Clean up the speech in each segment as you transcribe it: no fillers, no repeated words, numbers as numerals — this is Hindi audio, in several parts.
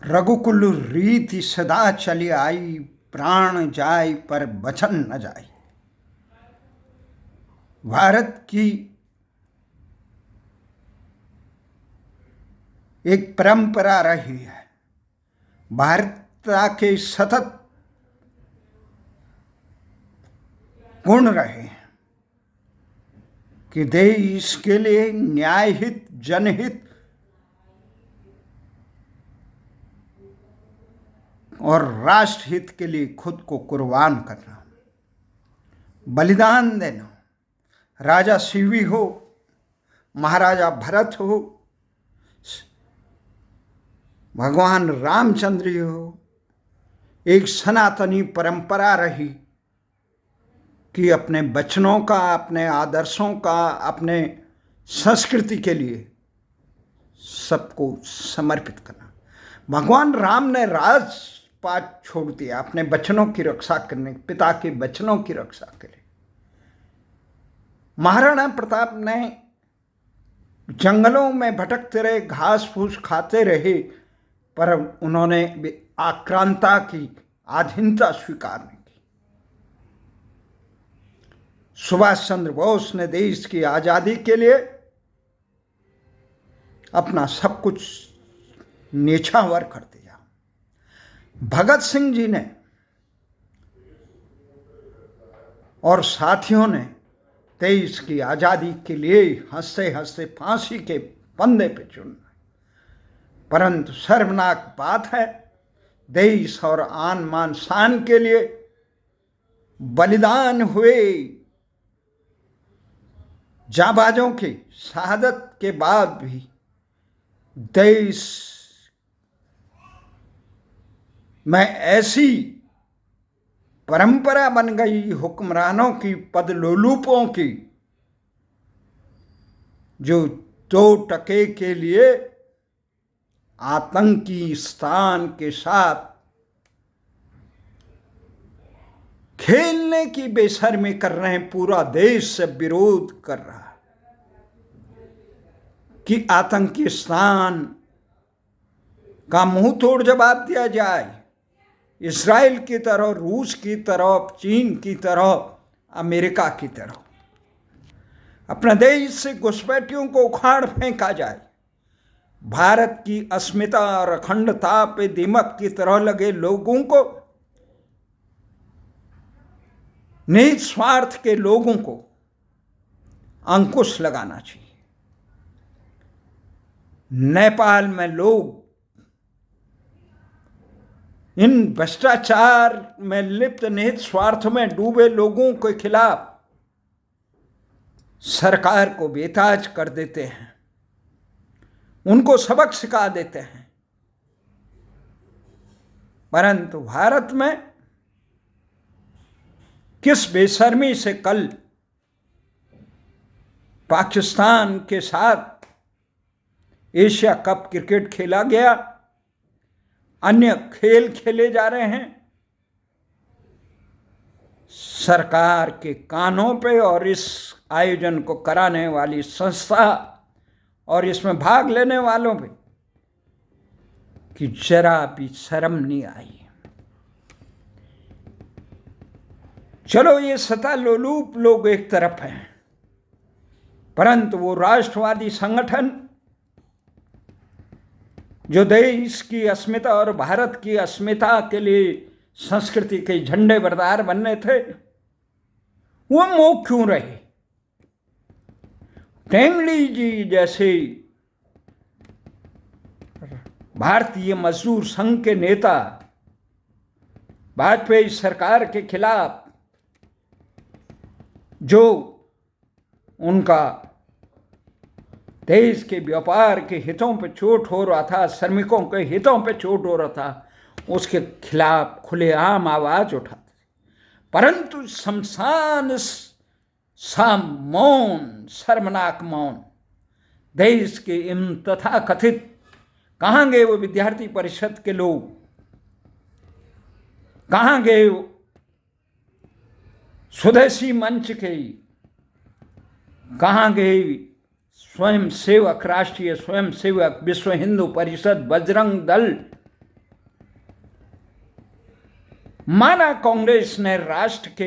रघुकुल रीति सदा चली आई, प्राण जाय पर वचन न जाय। भारत की एक परंपरा रही है, भारतता के सतत गुण रहे हैं कि देश के लिए न्याय हित, जनहित और राष्ट्र हित के लिए खुद को कुर्बान करना, बलिदान देना। राजा शिवी हो, महाराजा भरत हो, भगवान रामचंद्र जी हो, एक सनातनी परंपरा रही कि अपने वचनों का, अपने आदर्शों का, अपने संस्कृति के लिए सबको समर्पित करना। भगवान राम ने राजपाट छोड़ दिया अपने वचनों की रक्षा करने, पिता के वचनों की रक्षा के लिए। महाराणा प्रताप ने जंगलों में भटकते रहे, घास फूस खाते रहे, पर उन्होंने आक्रांता की, आधीनता स्वीकार नहीं की। सुभाष चंद्र बोस ने देश की आजादी के लिए अपना सब कुछ न्यौछावर कर दिया। भगत सिंह जी ने और साथियों ने देश की आजादी के लिए हंसते हंसते फांसी के फंदे पे चुना। परंतु शर्मनाक बात है, देश और आन मान शान के लिए बलिदान हुए जाबाजों की शहादत के बाद भी देश में ऐसी परंपरा बन गई हुक्मरानों की, पदलोलुपों की, जो 2 टके के लिए आतंकी स्थान के साथ खेलने की बेशर्मी कर रहे हैं। पूरा देश से विरोध कर रहा है कि आतंकी स्थान का मुंह तोड़ जवाब दिया जाए। इस्राइल की तरह, रूस की तरह, चीन की तरह, अमेरिका की तरह अपने देश से घुसपैठियों को उखाड़ फेंका जाए। भारत की अस्मिता और अखंडता पे दीमक की तरह लगे लोगों को, निस्वार्थ के लोगों को अंकुश लगाना चाहिए। नेपाल में लोग इन भ्रष्टाचार में लिप्त, निहित स्वार्थ में डूबे लोगों के खिलाफ सरकार को बेताज कर देते हैं, उनको सबक सिखा देते हैं। परंतु भारत में किस बेशर्मी से कल पाकिस्तान के साथ एशिया कप क्रिकेट खेला गया, अन्य खेल खेले जा रहे हैं। सरकार के कानों पे और इस आयोजन को कराने वाली संस्था और इसमें भाग लेने वालों पे कि जरा भी शर्म नहीं आई। चलो, ये सता लोलूप लोग एक तरफ हैं, परंतु वो राष्ट्रवादी संगठन जो देश की अस्मिता और भारत की अस्मिता के लिए संस्कृति के झंडे बरदार बनने थे, वो मौन क्यों रहे? टेंगड़ी जी जैसे भारतीय मजदूर संघ के नेता वाजपेयी सरकार के खिलाफ जो उनका देश के व्यापार के हितों पे चोट हो रहा था, श्रमिकों के हितों पे चोट हो रहा था, उसके खिलाफ खुलेआम आवाज उठाते, परंतु शमशान सा मौन, शर्मनाक मौन। देश के इन तथा कथित, कहाँ गए वो विद्यार्थी परिषद के लोग, कहाँ गए स्वदेशी मंच के, कहाँ गए स्वयं सेवक, राष्ट्रीय स्वयं सेवक, विश्व हिंदू परिषद, बजरंग दल, माना कांग्रेस ने राष्ट्र के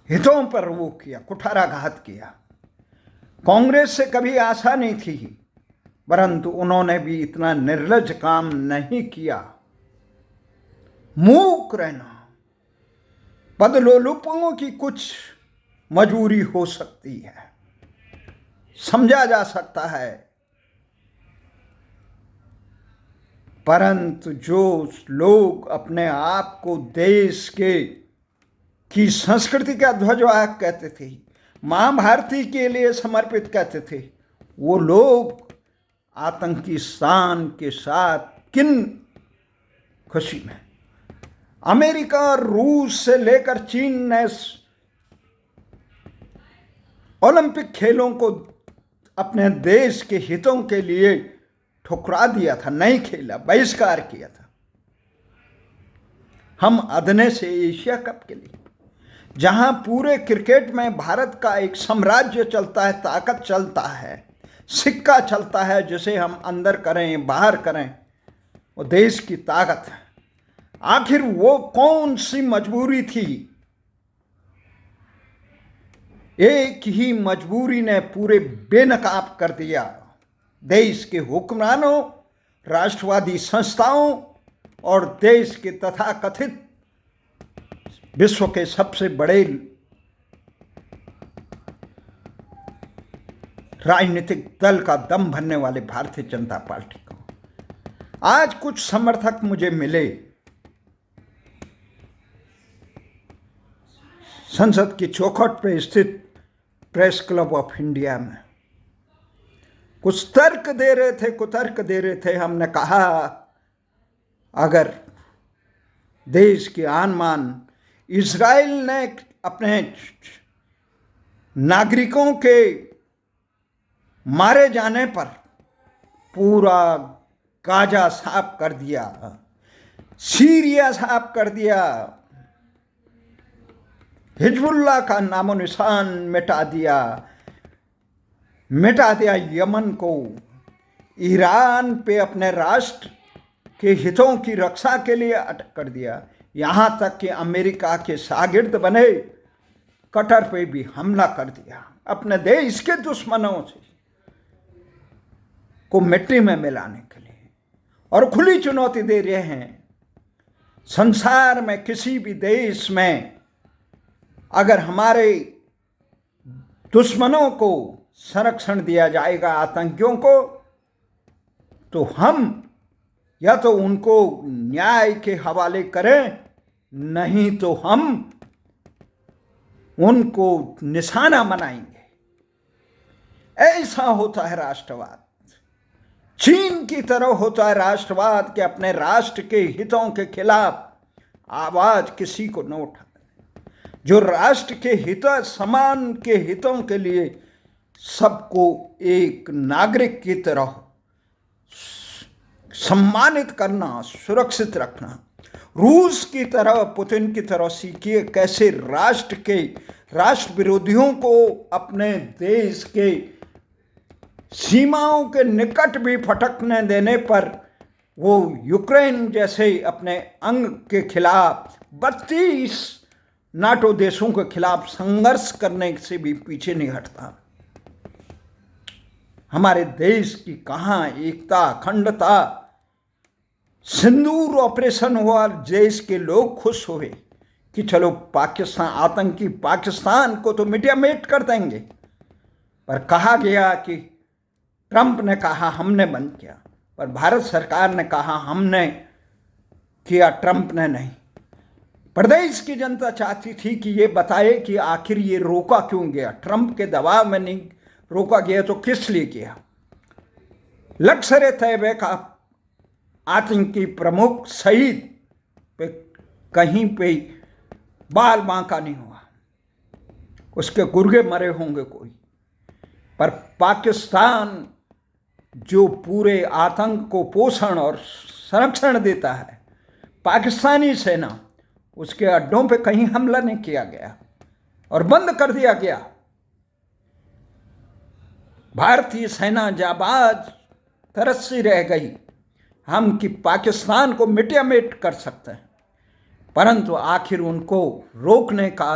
हितों पर वो किया, कुठाराघात किया। कांग्रेस से कभी आशा नहीं थी, परंतु उन्होंने भी इतना निर्लज्ज काम नहीं किया। मूक रहना, पदलोलुपों की कुछ मजबूरी हो सकती है, समझा जा सकता है, परंतु जो लोग अपने आप को देश की संस्कृति का ध्वजवाहक कहते थे, महाभारती के लिए समर्पित कहते थे, वो लोग आतंकी शान के साथ किन खुशी में। अमेरिका और रूस से लेकर चीन ने ओलंपिक खेलों को अपने देश के हितों के लिए ठुकरा दिया था, नहीं खेला, बहिष्कार किया था। हम अदने से एशिया कप के लिए, जहां पूरे क्रिकेट में भारत का एक साम्राज्य चलता है, ताकत चलता है, सिक्का चलता है, जिसे हम अंदर करें बाहर करें, वो देश की ताकत है। आखिर वो कौन सी मजबूरी थी? एक ही मजबूरी ने पूरे बेनकाब कर दिया देश के हुक्मरानों, राष्ट्रवादी संस्थाओं और देश के तथाकथित विश्व के सबसे बड़े राजनीतिक दल का दम भरने वाले भारतीय जनता पार्टी को। आज कुछ समर्थक मुझे मिले संसद की चौखट पर स्थित प्रेस क्लब ऑफ इंडिया में, कुछ तर्क दे रहे थे, कुतर्क दे रहे थे। हमने कहा, अगर देश की आन मान इजराइल ने अपने नागरिकों के मारे जाने पर पूरा गाजा साफ कर दिया, सीरिया साफ कर दिया, हिजबुल्लाह का नामो निशान मिटा दिया यमन को, ईरान पे अपने राष्ट्र के हितों की रक्षा के लिए अटक कर दिया, यहाँ तक कि अमेरिका के शागिर्द बने कतर पे भी हमला कर दिया, अपने देश के दुश्मनों से को मिट्टी में मिलाने के लिए, और खुली चुनौती दे रहे हैं। संसार में किसी भी देश में अगर हमारे दुश्मनों को संरक्षण दिया जाएगा, आतंकियों को, तो हम या तो उनको न्याय के हवाले करें, नहीं तो हम उनको निशाना बनाएंगे। ऐसा होता है राष्ट्रवाद। चीन की तरह होता है राष्ट्रवाद कि अपने राष्ट्र के हितों के खिलाफ आवाज किसी को न उठाए। जो राष्ट्र के हित, समान के हितों के लिए सबको एक नागरिक की तरह सम्मानित करना, सुरक्षित रखना। रूस की तरह, पुतिन की तरह सीखिए कैसे राष्ट्र विरोधियों को अपने देश के सीमाओं के निकट भी फटकने देने पर वो यूक्रेन जैसे अपने अंग के खिलाफ 32 नाटो देशों के खिलाफ संघर्ष करने से भी पीछे नहीं हटता। हमारे देश की कहाँ एकता, अखंडता। सिंदूर ऑपरेशन हुआ, देश के लोग खुश हुए कि चलो पाकिस्तान, आतंकी पाकिस्तान को तो मिटिया मेट कर देंगे, पर कहा गया कि ट्रंप ने कहा हमने बंद किया, पर भारत सरकार ने कहा हमने किया, ट्रंप ने नहीं। प्रदेश की जनता चाहती थी कि ये बताए कि आखिर ये रोका क्यों गया, ट्रंप के दबाव में नहीं रोका गया तो किस लिए किया। लश्कर तैयबा का आतंकी प्रमुख शहीद पे कहीं पे बाल बांका नहीं हुआ, उसके गुर्गे मरे होंगे कोई, पर पाकिस्तान जो पूरे आतंक को पोषण और संरक्षण देता है, पाकिस्तानी सेना, उसके अड्डों पे कहीं हमला नहीं किया गया और बंद कर दिया गया। भारतीय सेना जाबाज तरसी रह गई, हम कि पाकिस्तान को मिट कर सकते हैं, परंतु आखिर उनको रोकने का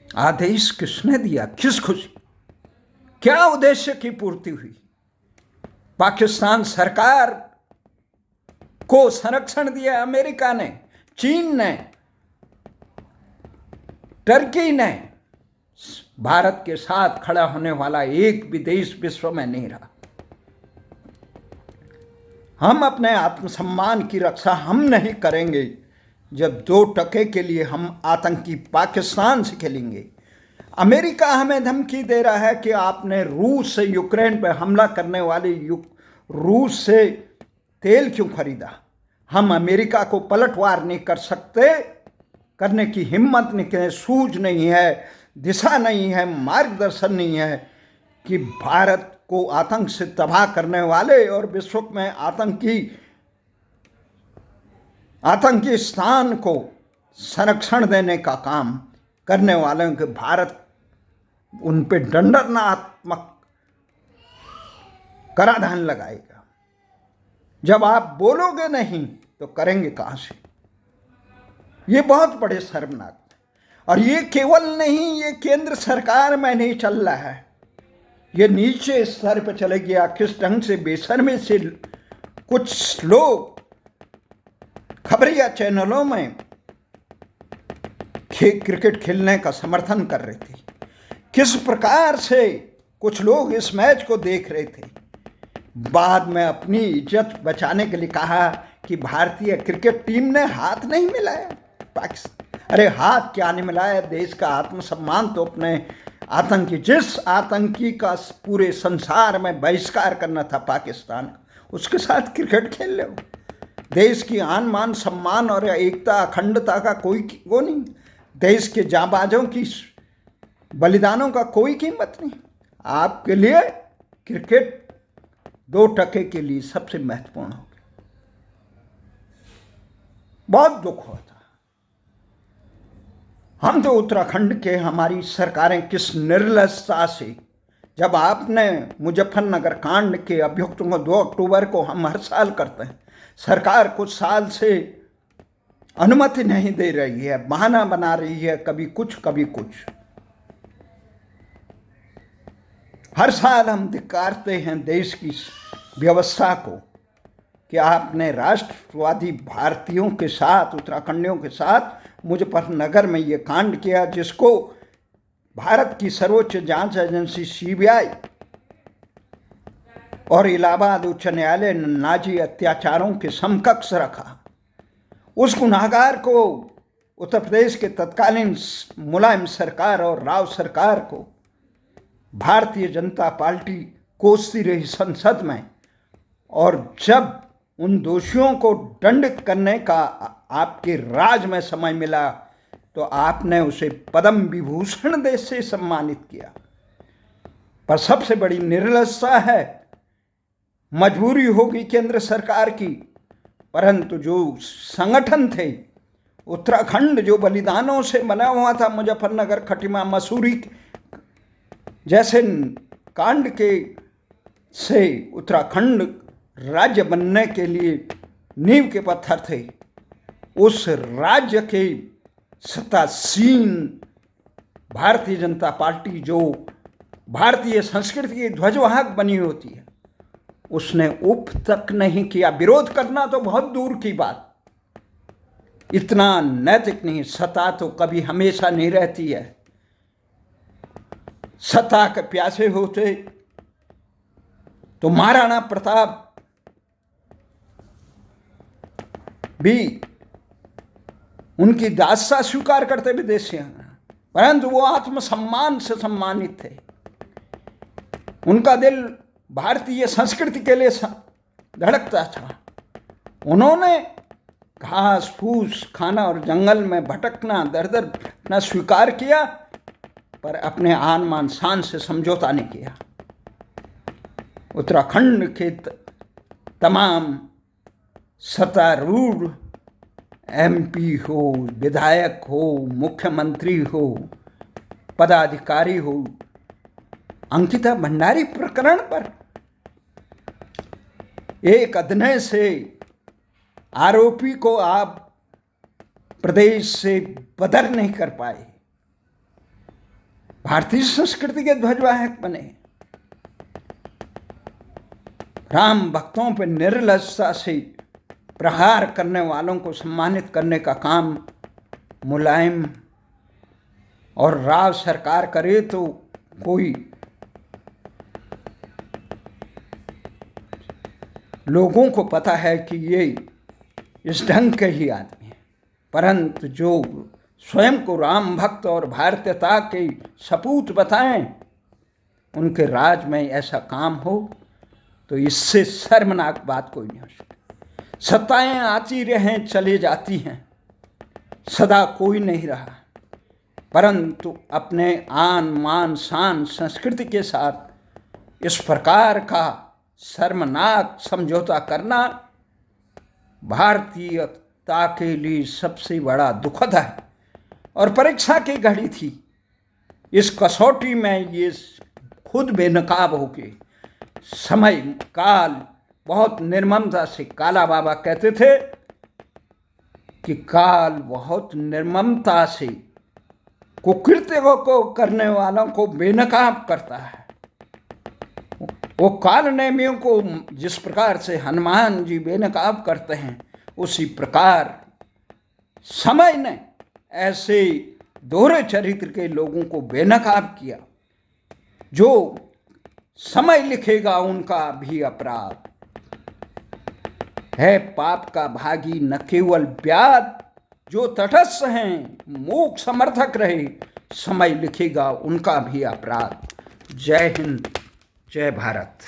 आदेश किसने दिया? किस खुशी? क्या उद्देश्य की पूर्ति हुई? पाकिस्तान सरकार को संरक्षण दिया अमेरिका ने, चीन ने, टर्की ने। भारत के साथ खड़ा होने वाला एक भी देश विश्व में नहीं रहा। हम अपने आत्मसम्मान की रक्षा हम नहीं करेंगे जब 2% के लिए हम आतंकी पाकिस्तान से खेलेंगे। अमेरिका हमें धमकी दे रहा है कि आपने रूस से यूक्रेन पर हमला करने वाले रूस से तेल क्यों खरीदा? हम अमेरिका को पलटवार नहीं कर सकते, करने की हिम्मत नहीं है, सूझ नहीं है, दिशा नहीं है, मार्गदर्शन नहीं है कि भारत को आतंक से तबाह करने वाले और विश्व में आतंकी स्थान को संरक्षण देने का काम करने वालों के भारत उन पे दंडनात्मक कराधान लगाएगा। जब आप बोलोगे नहीं तो करेंगे कहां से? ये बहुत बड़े शर्मनाक। और ये केवल नहीं, ये केंद्र सरकार में नहीं चल रहा है, ये नीचे स्तर पर चले गया। किस ढंग से बेशर्मी से कुछ लोग खबरिया चैनलों में क्रिकेट खेलने का समर्थन कर रहे थे, किस प्रकार से कुछ लोग इस मैच को देख रहे थे। बाद में अपनी इज्जत बचाने के लिए कहा कि भारतीय क्रिकेट टीम ने हाथ नहीं मिलाया पाकिस्तान। अरे हाथ क्या नहीं मिलाया? देश का आत्मसम्मान तो अपने जिस आतंकी का पूरे संसार में बहिष्कार करना था पाकिस्तान, उसके साथ क्रिकेट खेल लो। देश की आन मान सम्मान और एकता अखंडता का कोई वो नहीं, देश के जांबाजों की बलिदानों का कोई कीमत नहीं। आपके लिए क्रिकेट 2% के लिए सबसे महत्वपूर्ण हो गया। बहुत दुख होता। हम तो उत्तराखंड के, हमारी सरकारें किस निर्लजता से, जब आपने मुजफ्फरनगर कांड के अभियुक्तों को 2 अक्टूबर को हम हर साल करते हैं, सरकार कुछ साल से अनुमति नहीं दे रही है, बहाना बना रही है, कभी कुछ कभी कुछ। हर साल हम धिक्कारते हैं देश की व्यवस्था को कि आपने राष्ट्रवादी भारतीयों के साथ, उत्तराखंडियों के साथ मुजफ्फरनगर में ये कांड किया, जिसको भारत की सर्वोच्च जांच एजेंसी सीबीआई और इलाहाबाद उच्च न्यायालय ने नाजी अत्याचारों के समकक्ष रखा। उस गुनाहगार को उत्तर प्रदेश के तत्कालीन मुलायम सरकार और राव सरकार को भारतीय जनता पार्टी कोसती रही संसद में, और जब उन दोषियों को दंडित करने का आपके राज में समय मिला तो आपने उसे पद्म विभूषण देश से सम्मानित किया। पर सबसे बड़ी निर्लजता है, मजबूरी होगी केंद्र सरकार की, परंतु जो संगठन थे उत्तराखंड, जो बलिदानों से बना हुआ था, मुजफ्फरनगर, खटीमा, मसूरी जैसे कांड के से उत्तराखंड राज्य बनने के लिए नींव के पत्थर थे, उस राज्य के सत्तासीन भारतीय जनता पार्टी, जो भारतीय संस्कृति की ध्वजवाहक बनी होती है, उसने उप तक नहीं किया। विरोध करना तो बहुत दूर की बात, इतना नैतिक नहीं। सत्ता तो कभी हमेशा नहीं रहती है। सत्ता के प्यासे होते तो महाराणा प्रताप भी उनकी दासता स्वीकार करते विदेश से, परंतु वो आत्मसम्मान से सम्मानित थे। उनका दिल भारतीय संस्कृति के लिए धड़कता था। उन्होंने घास फूस खाना और जंगल में भटकना, दर दर भटकना स्वीकार किया, पर अपने आन मान शान से समझौता नहीं किया। उत्तराखंड के तमाम सत्तारूढ़ एमपी हो, विधायक हो, मुख्यमंत्री हो, पदाधिकारी हो, अंकिता भंडारी प्रकरण पर एक अधने से आरोपी को आप प्रदेश से बदर नहीं कर पाए, भारतीय संस्कृति के ध्वजवाहक बने। राम भक्तों पर निर्लजता से प्रहार करने वालों को सम्मानित करने का काम मुलायम और राव सरकार करे तो कोई लोगों को पता है कि ये इस ढंग के ही आदमी हैं, परंतु जो स्वयं को राम भक्त और भारतीयता के सपूत बताएं, उनके राज में ऐसा काम हो तो इससे शर्मनाक बात कोई नहीं हो सकती। सत्ताएं आती रहें चले जाती हैं, सदा कोई नहीं रहा, परंतु अपने आन मान शान संस्कृति के साथ इस प्रकार का शर्मनाक समझौता करना भारतीयता के लिए सबसे बड़ा दुखद है। और परीक्षा की घड़ी थी, इस कसौटी में ये खुद बेनकाब होके समय काल बहुत निर्ममता से, काला बाबा कहते थे कि काल बहुत निर्ममता से कुकृत्यों को करने वालों को बेनकाब करता है। वो काल नेमियों को जिस प्रकार से हनुमान जी बेनकाब करते हैं, उसी प्रकार समय ने ऐसे दोहरे चरित्र के लोगों को बेनकाब किया। जो समय लिखेगा उनका भी अपराध है, पाप का भागी न केवल व्याध। जो तटस्थ हैं, मूक समर्थक रहे, समय लिखेगा उनका भी अपराध। जय हिंद, जय भारत।